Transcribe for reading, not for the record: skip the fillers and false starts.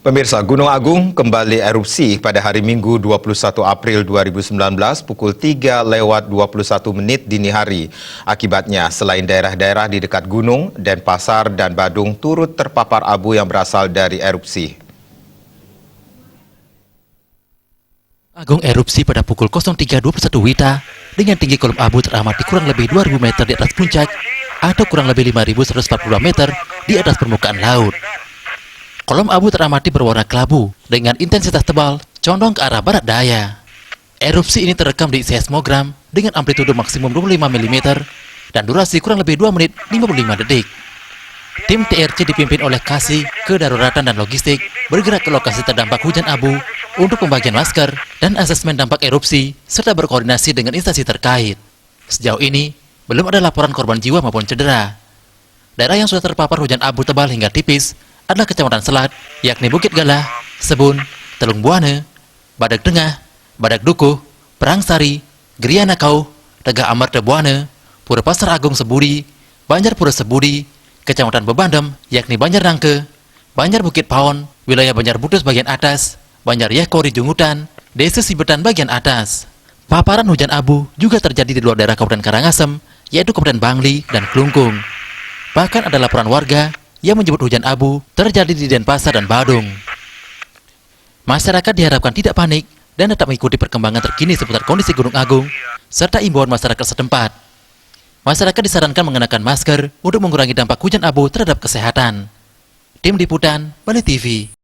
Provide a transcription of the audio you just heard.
Pemirsa, Gunung Agung kembali erupsi pada hari Minggu 21 April 2019 pukul 3:21 dini hari. Akibatnya, selain daerah-daerah di dekat gunung, Denpasar dan Badung turut terpapar abu yang berasal dari erupsi. Agung erupsi pada pukul 03.21 WITA dengan tinggi kolom abu teramati kurang lebih 2.000 meter di atas puncak atau kurang lebih 5.142 meter di atas permukaan laut. Kolom abu teramati berwarna kelabu dengan intensitas tebal condong ke arah barat daya. Erupsi ini terekam di seismogram dengan amplitudo maksimum 25 mm dan durasi kurang lebih 2 menit 55 detik. Tim TRC dipimpin oleh Kasih Kedaruratan dan Logistik bergerak ke lokasi terdampak hujan abu untuk pembagian masker dan asesmen dampak erupsi serta berkoordinasi dengan instansi terkait. Sejauh ini, belum ada laporan korban jiwa maupun cedera. Daerah yang sudah terpapar hujan abu tebal hingga tipis adalah Kecamatan Selat, yakni Bukit Galah, Sebun, Telung Buana, Badak Tengah, Badak Dukuh, Perangsari, Grianakau, Tegah Amarta Buana, Pura Pasar Agung Sebudi, Banjar Pura Sebudi, Kecamatan Bebandem, yakni Banjar Nangke, Banjar Bukit Pawon, wilayah Banjar Butus bagian atas, Banjar Yekori Jungutan, Desa Sibetan bagian atas. Paparan hujan abu juga terjadi di luar daerah Kabupaten Karangasem, yaitu Kabupaten Bangli dan Klungkung. Bahkan ada laporan warga yang menyebut hujan abu terjadi di Denpasar dan Badung. Masyarakat diharapkan tidak panik dan tetap mengikuti perkembangan terkini seputar kondisi Gunung Agung serta imbauan masyarakat setempat. Masyarakat disarankan mengenakan masker untuk mengurangi dampak hujan abu terhadap kesehatan. Tim Liputan, Bali TV.